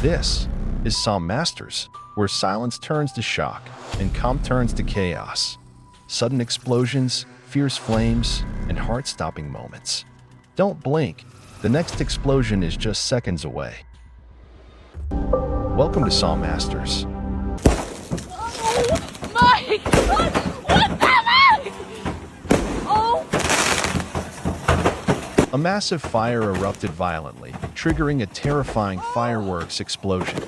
This is Psalm Masters, where silence turns to shock and calm turns to chaos. Sudden explosions, fierce flames, and heart-stopping moments. Don't blink. The next explosion is just seconds away. Welcome to Psalm Masters. Oh my God! What the heck? Oh! A massive fire erupted violently, triggering a terrifying fireworks explosion.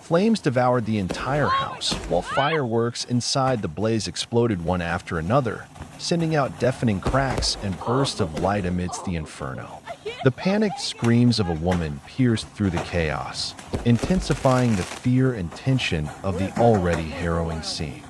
Flames devoured the entire house, while fireworks inside the blaze exploded one after another, sending out deafening cracks and bursts of light amidst the inferno. The panicked screams of a woman pierced through the chaos, intensifying the fear and tension of the already harrowing scene.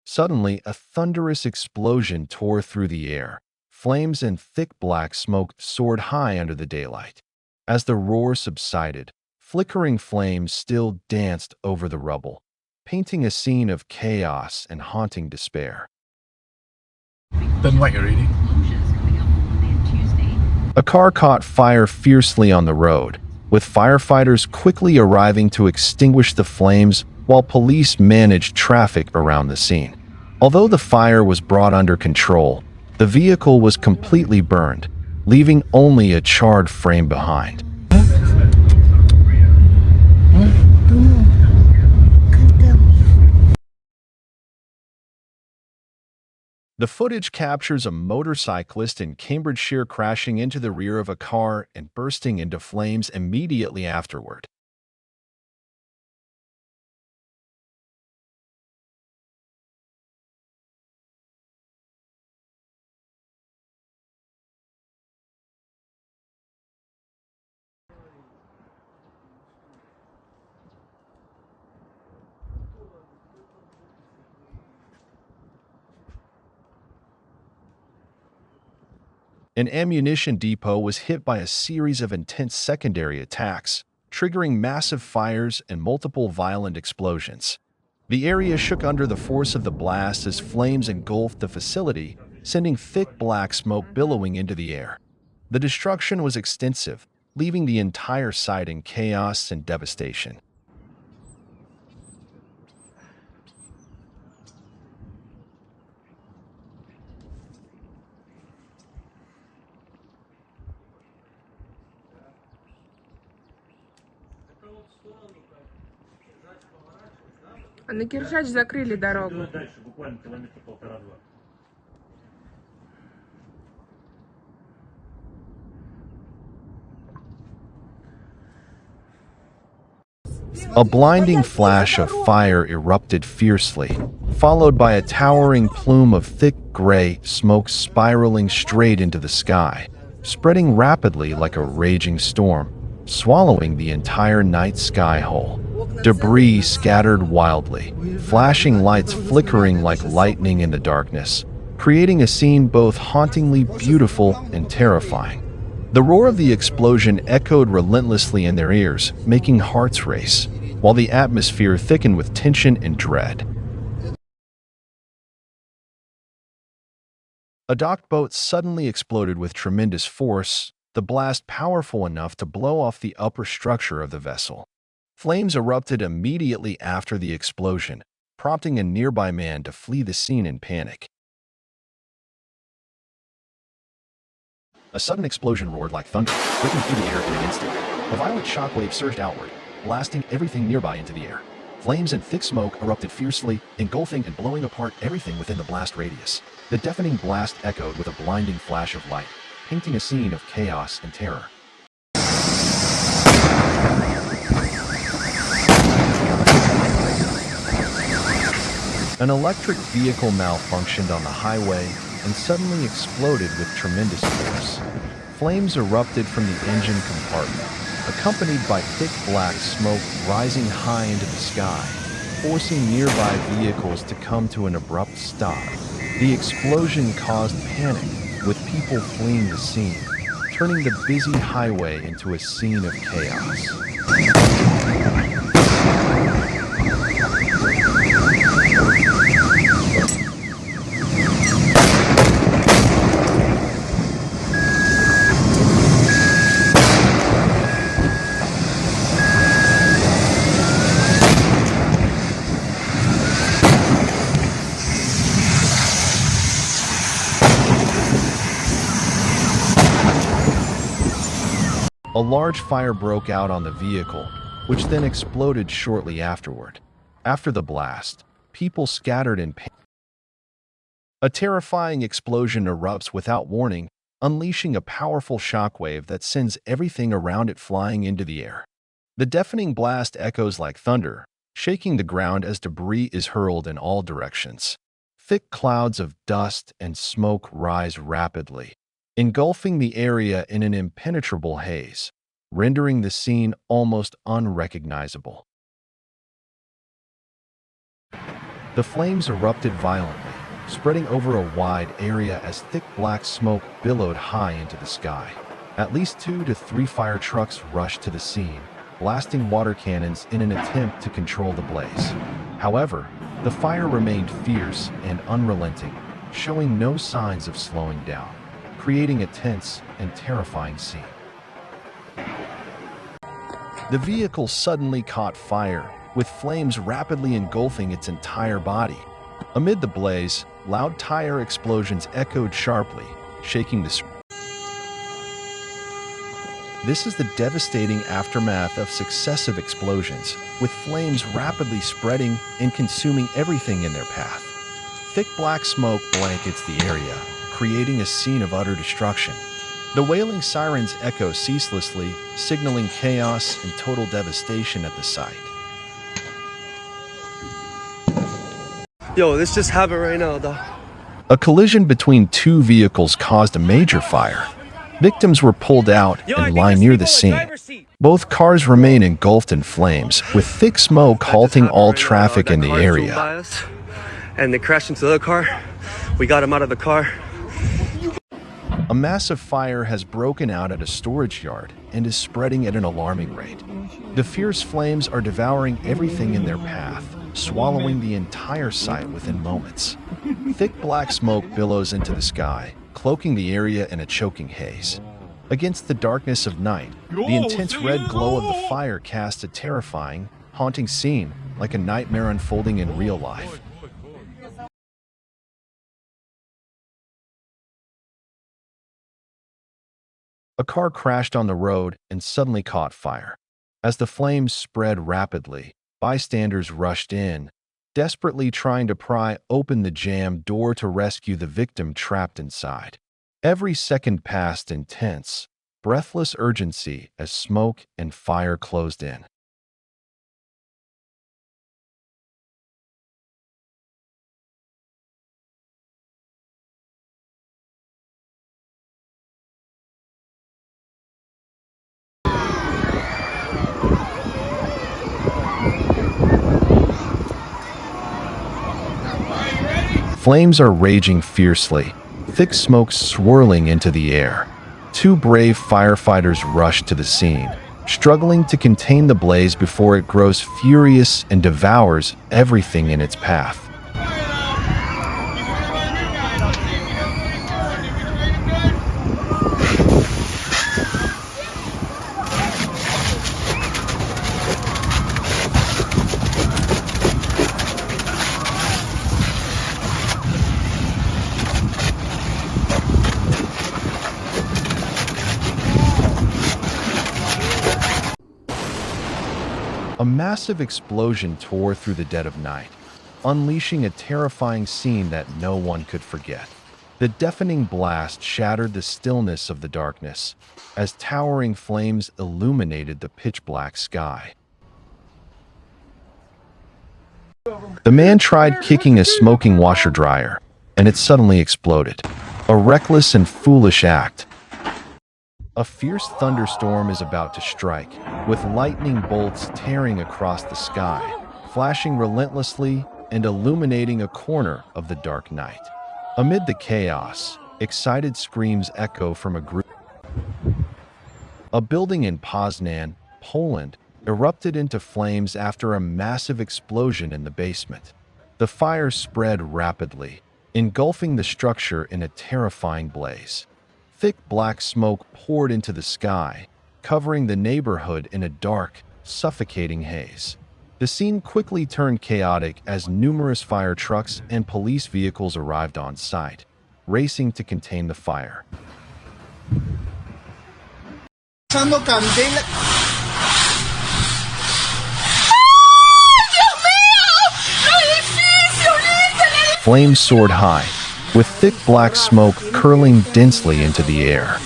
Suddenly, a thunderous explosion tore through the air. Flames and thick black smoke soared high under the daylight. As the roar subsided, flickering flames still danced over the rubble, painting a scene of chaos and haunting despair. Didn't like it really. A car caught fire fiercely on the road, with firefighters quickly arriving to extinguish the flames while police managed traffic around the scene. Although the fire was brought under control, the vehicle was completely burned, leaving only a charred frame behind. The footage captures a motorcyclist in Cambridgeshire crashing into the rear of a car and bursting into flames immediately afterward. An ammunition depot was hit by a series of intense secondary attacks, triggering massive fires and multiple violent explosions. The area shook under the force of the blast as flames engulfed the facility, sending thick black smoke billowing into the air. The destruction was extensive, leaving the entire site in chaos and devastation. А на Киржач закрыли дорогу. Дальше буквально километра полтора-два. A blinding flash of fire erupted fiercely, followed by a towering plume of thick gray smoke spiraling straight into the sky, spreading rapidly like a raging storm, swallowing the entire night sky whole. Debris scattered wildly, flashing lights flickering like lightning in the darkness, creating a scene both hauntingly beautiful and terrifying. The roar of the explosion echoed relentlessly in their ears, making hearts race, while the atmosphere thickened with tension and dread. A docked boat suddenly exploded with tremendous force, the blast powerful enough to blow off the upper structure of the vessel. Flames erupted immediately after the explosion, prompting a nearby man to flee the scene in panic. A sudden explosion roared like thunder, breaking through the air in an instant. A violent shockwave surged outward, blasting everything nearby into the air. Flames and thick smoke erupted fiercely, engulfing and blowing apart everything within the blast radius. The deafening blast echoed with a blinding flash of light, painting a scene of chaos and terror. An electric vehicle malfunctioned on the highway and suddenly exploded with tremendous force. Flames erupted from the engine compartment, accompanied by thick black smoke rising high into the sky, forcing nearby vehicles to come to an abrupt stop. The explosion caused panic, with people fleeing the scene, turning the busy highway into a scene of chaos. A large fire broke out on the vehicle, which then exploded shortly afterward. After the blast, people scattered in panic. A terrifying explosion erupts without warning, unleashing a powerful shockwave that sends everything around it flying into the air. The deafening blast echoes like thunder, shaking the ground as debris is hurled in all directions. Thick clouds of dust and smoke rise rapidly, engulfing the area in an impenetrable haze, rendering the scene almost unrecognizable. The flames erupted violently, spreading over a wide area as thick black smoke billowed high into the sky. At least 2 to 3 fire trucks rushed to the scene, blasting water cannons in an attempt to control the blaze. However, the fire remained fierce and unrelenting, showing no signs of slowing down, creating a tense and terrifying scene. The vehicle suddenly caught fire, with flames rapidly engulfing its entire body. Amid the blaze, loud tire explosions echoed sharply, shaking the street. This is the devastating aftermath of successive explosions, with flames rapidly spreading and consuming everything in their path. Thick black smoke blankets the area, creating a scene of utter destruction. The wailing sirens echo ceaselessly, signaling chaos and total devastation at the site. Yo, this just happened right now, dog. A collision between 2 vehicles caused a major fire. Victims were pulled out and lie near the scene. Both cars remain engulfed in flames, with thick smoke halting all traffic in the area. And they crashed into the other car. We got him out of the car. A massive fire has broken out at a storage yard and is spreading at an alarming rate. The fierce flames are devouring everything in their path, swallowing the entire site within moments. Thick black smoke billows into the sky, cloaking the area in a choking haze. Against the darkness of night, the intense red glow of the fire casts a terrifying, haunting scene, like a nightmare unfolding in real life. A car crashed on the road and suddenly caught fire. As the flames spread rapidly, bystanders rushed in, desperately trying to pry open the jammed door to rescue the victim trapped inside. Every second passed in tense, breathless urgency as smoke and fire closed in. Flames are raging fiercely, thick smoke swirling into the air. 2 brave firefighters rush to the scene, struggling to contain the blaze before it grows furious and devours everything in its path. A massive explosion tore through the dead of night, unleashing a terrifying scene that no one could forget. The deafening blast shattered the stillness of the darkness, as towering flames illuminated the pitch-black sky. The man tried kicking a smoking washer-dryer, and it suddenly exploded. A reckless and foolish act. A fierce thunderstorm is about to strike, with lightning bolts tearing across the sky, flashing relentlessly and illuminating a corner of the dark night. Amid the chaos, excited screams echo from a group. A building in Poznan, Poland, erupted into flames after a massive explosion in the basement. The fire spread rapidly, engulfing the structure in a terrifying blaze. Thick black smoke poured into the sky, covering the neighborhood in a dark, suffocating haze. The scene quickly turned chaotic as numerous fire trucks and police vehicles arrived on site, racing to contain the fire. echando candela. Flames soared high, with thick black smoke curling densely into the air.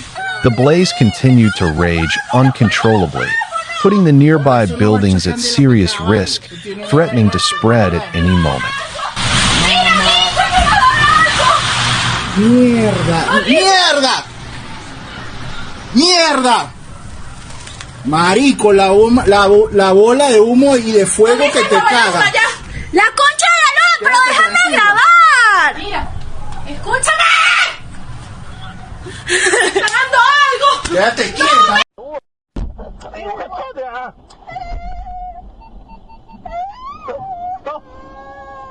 The blaze continued to rage uncontrollably, putting the nearby buildings at serious risk, threatening to spread at any moment. ¡Mierda! ¡Mierda! ¡Mierda! Marico, la bola de humo y de fuego que te caga. ¡La concha de la luz! ¡Pero déjame grabar! Mira, escúchame. ¡Está dando algo! Quédate quieta.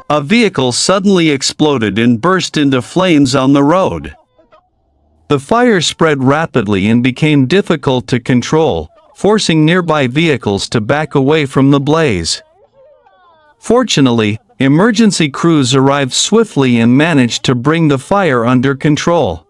A vehicle suddenly exploded and burst into flames on the road. The fire spread rapidly and became difficult to control, forcing nearby vehicles to back away from the blaze. Fortunately, emergency crews arrived swiftly and managed to bring the fire under control.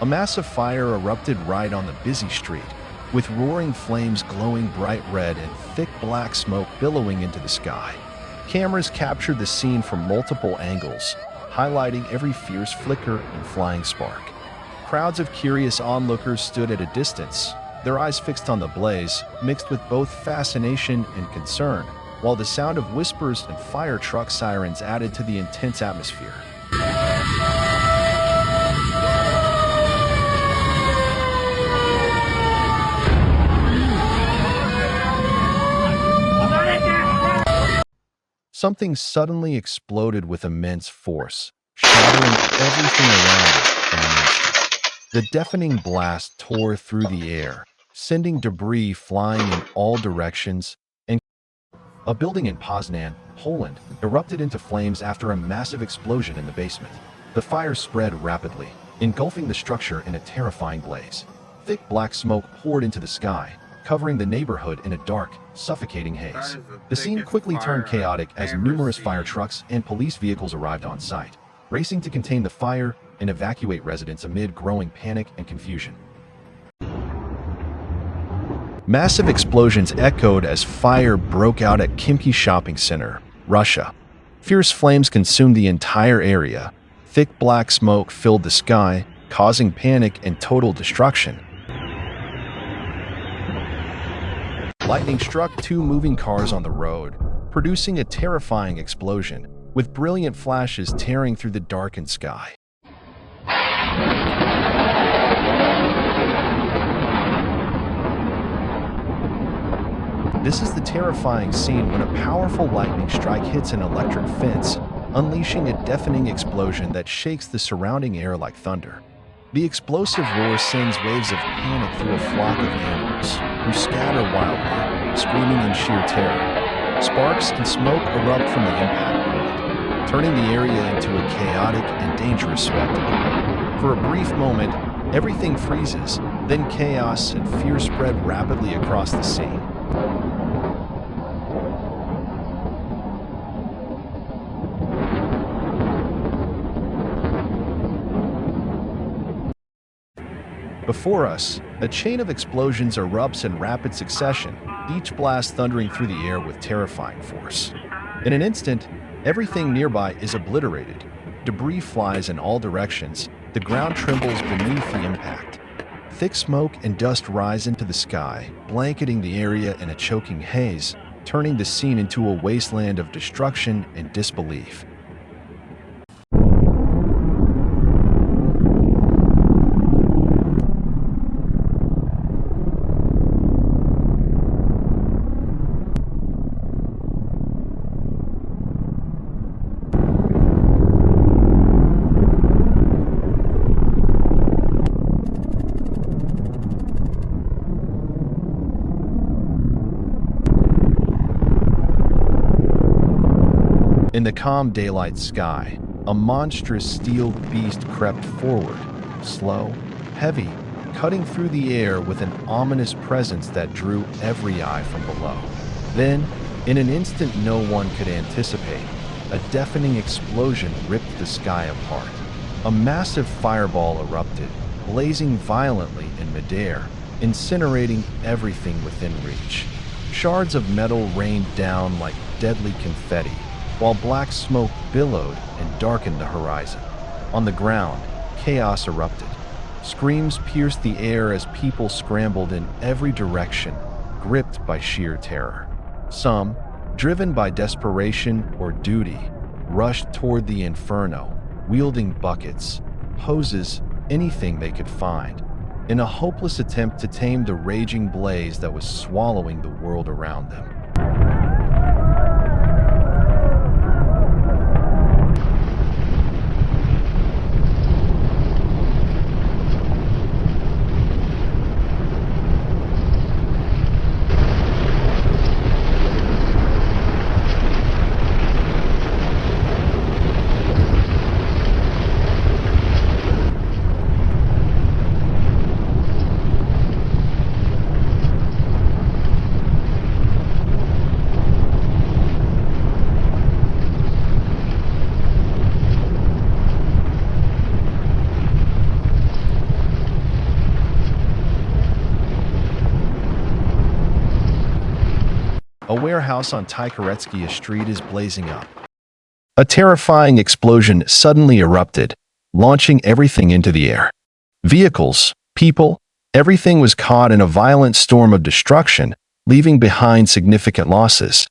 A massive fire erupted right on the busy street, with roaring flames glowing bright red and thick black smoke billowing into the sky. Cameras captured the scene from multiple angles, highlighting every fierce flicker and flying spark. Crowds of curious onlookers stood at a distance, their eyes fixed on the blaze, mixed with both fascination and concern, while the sound of whispers and fire truck sirens added to the intense atmosphere. Something suddenly exploded with immense force, shattering everything around it in an instant. The deafening blast tore through the air, sending debris flying in all directions, and a building in Poznan, Poland, erupted into flames after a massive explosion in the basement. The fire spread rapidly, engulfing the structure in a terrifying blaze. Thick black smoke poured into the sky, covering the neighborhood in a dark, suffocating haze. The scene quickly turned chaotic as numerous fire trucks and police vehicles arrived on site, racing to contain the fire and evacuate residents amid growing panic and confusion. Massive explosions echoed as fire broke out at Khimki Shopping Center, Russia. Fierce flames consumed the entire area. Thick black smoke filled the sky, causing panic and total destruction. Lightning struck two moving cars on the road, producing a terrifying explosion, with brilliant flashes tearing through the darkened sky. This is the terrifying scene when a powerful lightning strike hits an electric fence, unleashing a deafening explosion that shakes the surrounding air like thunder. The explosive roar sends waves of panic through a flock of animals, who scatter wildly, screaming in sheer terror. Sparks and smoke erupt from the impact point, turning the area into a chaotic and dangerous spectacle. For a brief moment, everything freezes, then chaos and fear spread rapidly across the scene. Before us, a chain of explosions erupts in rapid succession, each blast thundering through the air with terrifying force. In an instant, everything nearby is obliterated. Debris flies in all directions, the ground trembles beneath the impact. Thick smoke and dust rise into the sky, blanketing the area in a choking haze, turning the scene into a wasteland of destruction and disbelief. In the calm daylight sky, a monstrous steel beast crept forward, slow, heavy, cutting through the air with an ominous presence that drew every eye from below. Then, in an instant no one could anticipate, a deafening explosion ripped the sky apart. A massive fireball erupted, blazing violently in midair, incinerating everything within reach. Shards of metal rained down like deadly confetti, while black smoke billowed and darkened the horizon. On the ground, chaos erupted. Screams pierced the air as people scrambled in every direction, gripped by sheer terror. Some, driven by desperation or duty, rushed toward the inferno, wielding buckets, hoses, anything they could find, in a hopeless attempt to tame the raging blaze that was swallowing the world around them. A warehouse on Tykharetskaya Street is blazing up. A terrifying explosion suddenly erupted, launching everything into the air. Vehicles, people, everything was caught in a violent storm of destruction, leaving behind significant losses.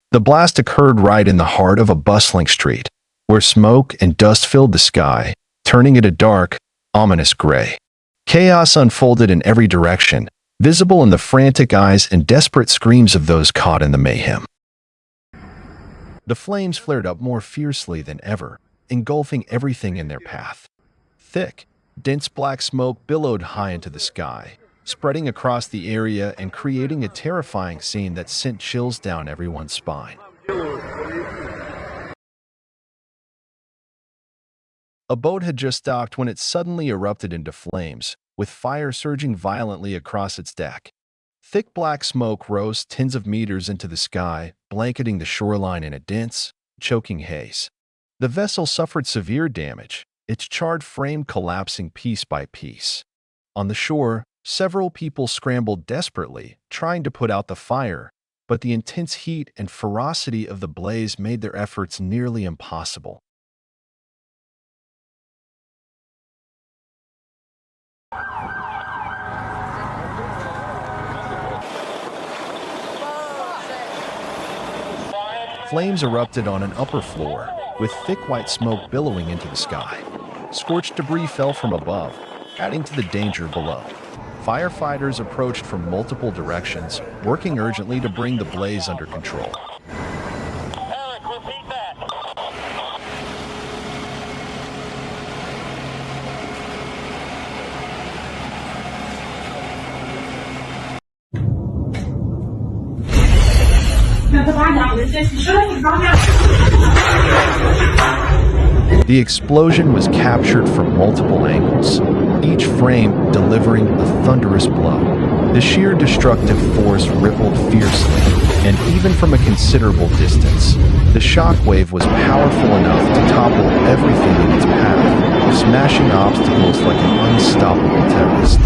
The blast occurred right in the heart of a bustling street, where smoke and dust filled the sky, turning it a dark, ominous gray. Chaos unfolded in every direction, visible in the frantic eyes and desperate screams of those caught in the mayhem. The flames flared up more fiercely than ever, engulfing everything in their path. Thick, dense black smoke billowed high into the sky, spreading across the area and creating a terrifying scene that sent chills down everyone's spine. A boat had just docked when it suddenly erupted into flames, with fire surging violently across its deck. Thick black smoke rose tens of meters into the sky, blanketing the shoreline in a dense, choking haze. The vessel suffered severe damage, its charred frame collapsing piece by piece. On the shore, several people scrambled desperately, trying to put out the fire, but the intense heat and ferocity of the blaze made their efforts nearly impossible. Flames erupted on an upper floor, with thick white smoke billowing into the sky. Scorched debris fell from above, adding to the danger below. Firefighters approached from multiple directions, working urgently to bring the blaze under control. Eric, repeat that. The explosion was captured from multiple angles, each frame delivering a thunderous blow. The sheer destructive force rippled fiercely, and even from a considerable distance, the shockwave was powerful enough to topple everything in its path, smashing obstacles like an unstoppable tempest.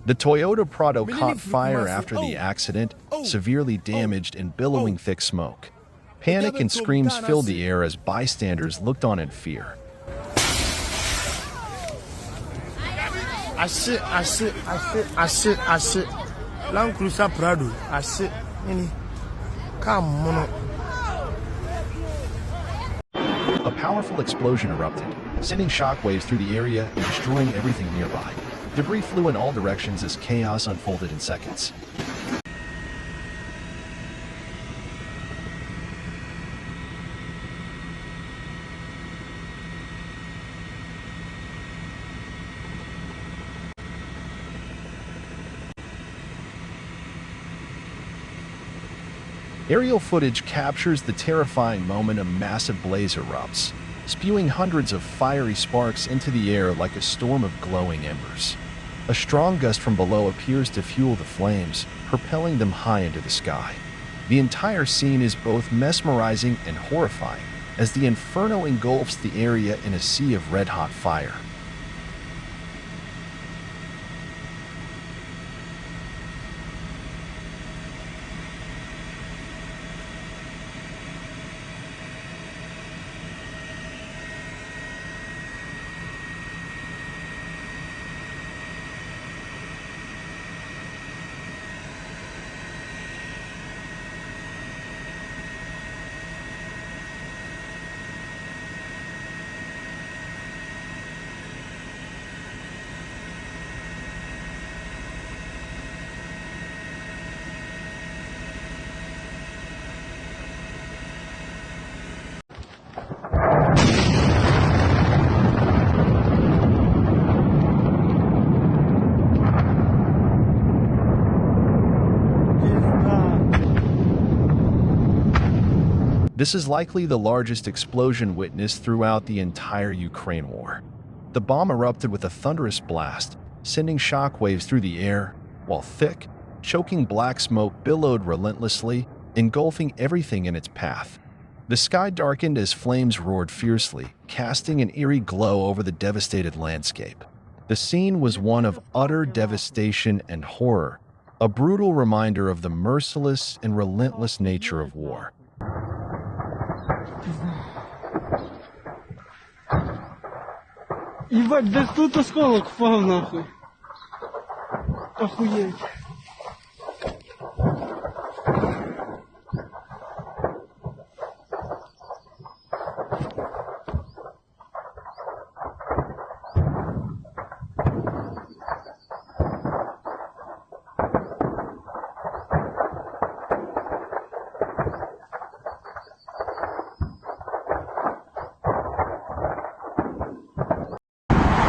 The Toyota Prado caught fire after the accident, severely damaged and billowing thick smoke. Panic and screams filled the air as bystanders looked on in fear. Land Cruiser Prado, A powerful explosion erupted, sending shockwaves through the area and destroying everything nearby. Debris flew in all directions as chaos unfolded in seconds. Aerial footage captures the terrifying moment a massive blaze erupts, spewing hundreds of fiery sparks into the air like a storm of glowing embers. A strong gust from below appears to fuel the flames, propelling them high into the sky. The entire scene is both mesmerizing and horrifying, as the inferno engulfs the area in a sea of red-hot fire. This is likely the largest explosion witnessed throughout the entire Ukraine war. The bomb erupted with a thunderous blast, sending shockwaves through the air, while thick, choking black smoke billowed relentlessly, engulfing everything in its path. The sky darkened as flames roared fiercely, casting an eerie glow over the devastated landscape. The scene was one of utter devastation and horror, a brutal reminder of the merciless and relentless nature of war. Ебать, да тут осколок впал нахуй. Охуеть.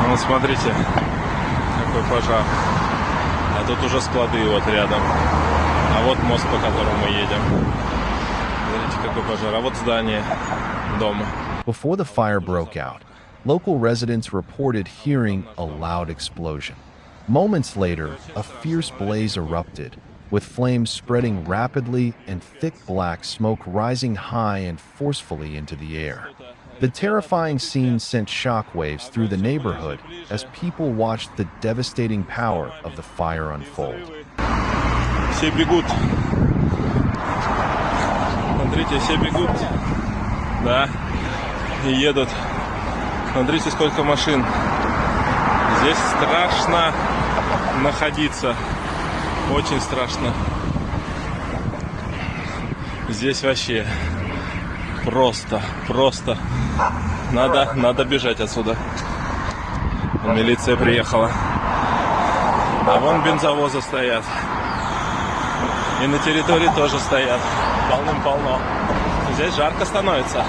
Вот смотрите, какой пожар. А тут уже склады вот рядом. А вот мост, по которому мы едем. Смотрите, какой пожар. А вот здание дома. Before the fire broke out, local residents reported hearing a loud explosion. Moments later, a fierce blaze erupted, with flames spreading rapidly and thick black smoke rising high and forcefully into the air. The terrifying scene sent shockwaves through the neighborhood as people watched the devastating power of the fire unfold. Все бегут. Смотрите, все бегут. Да. И едут. Смотрите, сколько машин. Здесь страшно находиться. Очень страшно. Здесь вообще просто. Надо бежать отсюда. Милиция приехала. А вон бензовозы стоят. И на территории тоже стоят. Полным-полно. Здесь жарко становится.